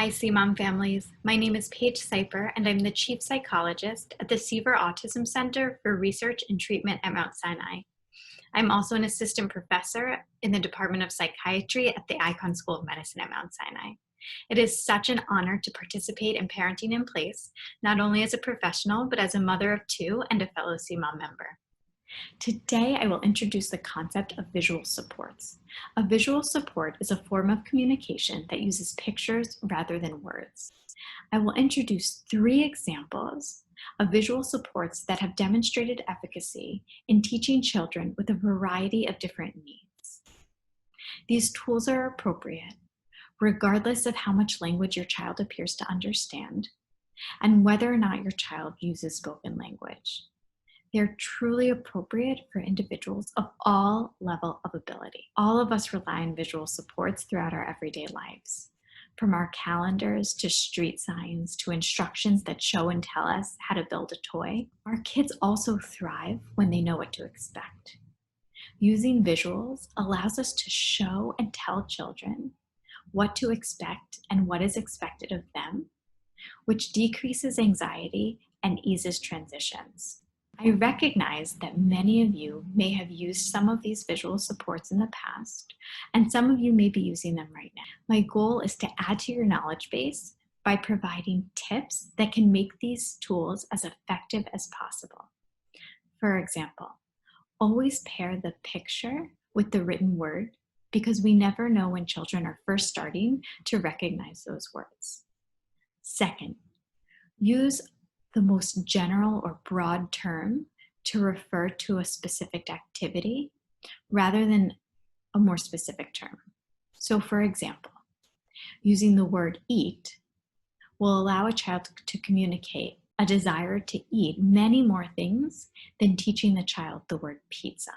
Hi, CMOM families. My name is Paige Siper, and I'm the Chief Psychologist at the Seaver Autism Center for Research and Treatment at Mount Sinai. I'm also an assistant professor in the Department of Psychiatry at the Icahn School of Medicine at Mount Sinai. It is such an honor to participate in Parenting in Place, not only as a professional, but as a mother of two and a fellow CMOM member. Today, I will introduce the concept of visual supports. A visual support is a form of communication that uses pictures rather than words. I will introduce 3 examples of visual supports that have demonstrated efficacy in teaching children with a variety of different needs. These tools are appropriate regardless of how much language your child appears to understand and whether or not your child uses spoken language. They're truly appropriate for individuals of all level of ability. All of us rely on visual supports throughout our everyday lives, from our calendars to street signs to instructions that show and tell us how to build a toy. Our kids also thrive when they know what to expect. Using visuals allows us to show and tell children what to expect and what is expected of them, which decreases anxiety and eases transitions. I recognize that many of you may have used some of these visual supports in the past, and some of you may be using them right now. My goal is to add to your knowledge base by providing tips that can make these tools as effective as possible. For example, always pair the picture with the written word because we never know when children are first starting to recognize those words. Second, use the most general or broad term to refer to a specific activity rather than a more specific term. So for example, using the word eat will allow a child to communicate a desire to eat many more things than teaching the child the word pizza.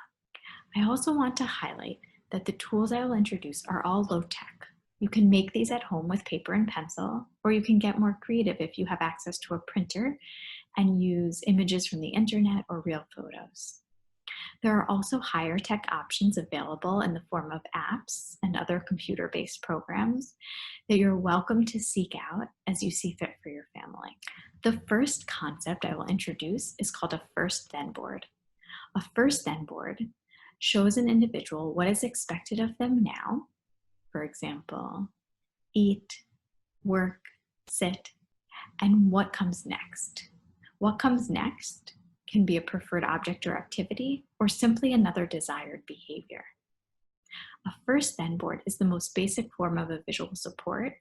I also want to highlight that the tools I will introduce are all low tech. You can make these at home with paper and pencil, or you can get more creative if you have access to a printer and use images from the internet or real photos. There are also higher tech options available in the form of apps and other computer-based programs that you're welcome to seek out as you see fit for your family. The first concept I will introduce is called a first-then board. A first-then board shows an individual what is expected of them now. For example, eat, work, sit, and what comes next. What comes next can be a preferred object or activity, or simply another desired behavior. A first-then board is the most basic form of a visual support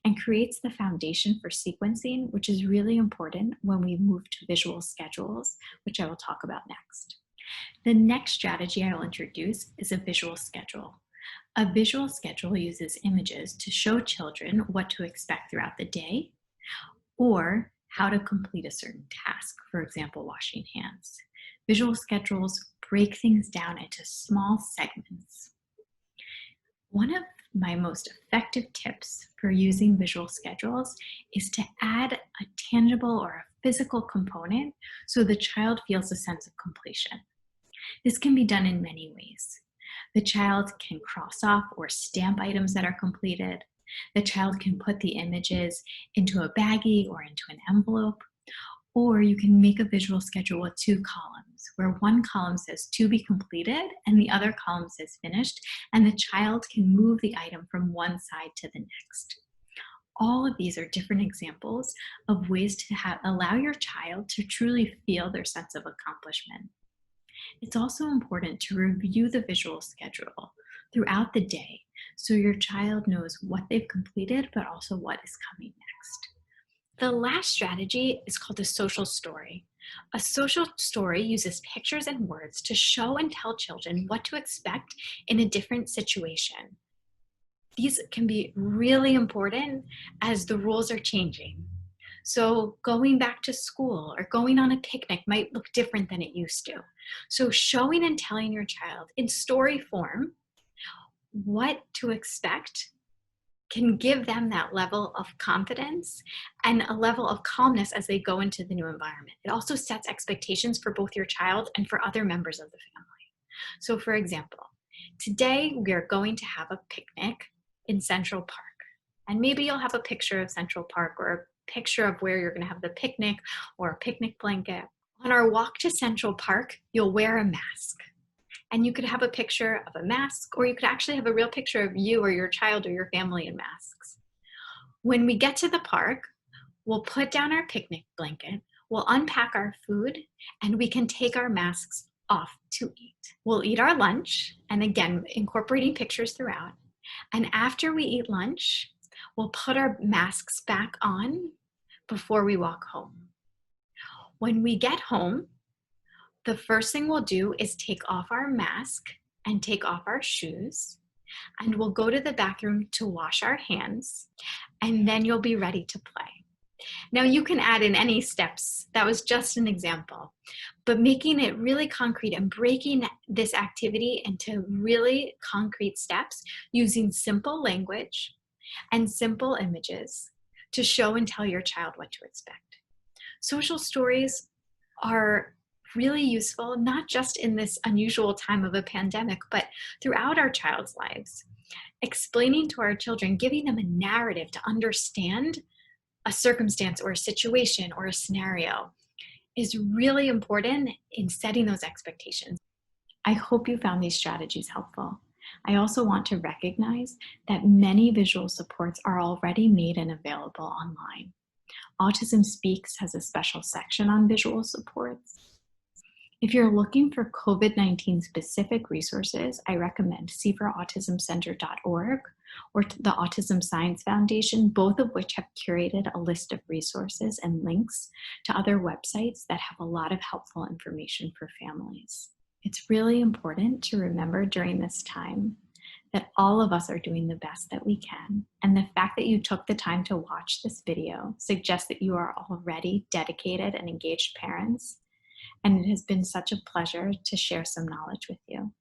and creates the foundation for sequencing, which is really important when we move to visual schedules, which I will talk about next. The next strategy I will introduce is a visual schedule. A visual schedule uses images to show children what to expect throughout the day or how to complete a certain task, for example, washing hands. Visual schedules break things down into small segments. One of my most effective tips for using visual schedules is to add a tangible or a physical component so the child feels a sense of completion. This can be done in many ways. The child can cross off or stamp items that are completed. The child can put the images into a baggie or into an envelope. Or you can make a visual schedule with 2 columns, where one column says to be completed and the other column says finished, and the child can move the item from one side to the next. All of these are different examples of ways to allow your child to truly feel their sense of accomplishment. It's also important to review the visual schedule throughout the day so your child knows what they've completed, but also what is coming next. The last strategy is called a social story. A social story uses pictures and words to show and tell children what to expect in a different situation. These can be really important as the rules are changing. So going back to school or going on a picnic might look different than it used to. So showing and telling your child in story form what to expect can give them that level of confidence and a level of calmness as they go into the new environment. It also sets expectations for both your child and for other members of the family. So for example, today we are going to have a picnic in Central Park. And maybe you'll have a picture of Central Park or a picture of where you're going to have the picnic or a picnic blanket. On our walk to Central Park, you'll wear a mask. And you could have a picture of a mask, or you could actually have a real picture of you or your child or your family in masks. When we get to the park, we'll put down our picnic blanket, we'll unpack our food, and we can take our masks off to eat. We'll eat our lunch, and again, incorporating pictures throughout. And after we eat lunch, we'll put our masks back on before we walk home. When we get home, the first thing we'll do is take off our mask and take off our shoes, and we'll go to the bathroom to wash our hands, and then you'll be ready to play. Now you can add in any steps. That was just an example, but making it really concrete and breaking this activity into really concrete steps using simple language and simple images to show and tell your child what to expect. Social stories are really useful, not just in this unusual time of a pandemic, but throughout our child's lives. Explaining to our children, giving them a narrative to understand a circumstance or a situation or a scenario is really important in setting those expectations. I hope you found these strategies helpful. I also want to recognize that many visual supports are already made and available online. Autism Speaks has a special section on visual supports. If you're looking for COVID-19 specific resources, I recommend SiverAutismCenter.org or the Autism Science Foundation, both of which have curated a list of resources and links to other websites that have a lot of helpful information for families. It's really important to remember during this time that all of us are doing the best that we can. And the fact that you took the time to watch this video suggests that you are already dedicated and engaged parents. And it has been such a pleasure to share some knowledge with you.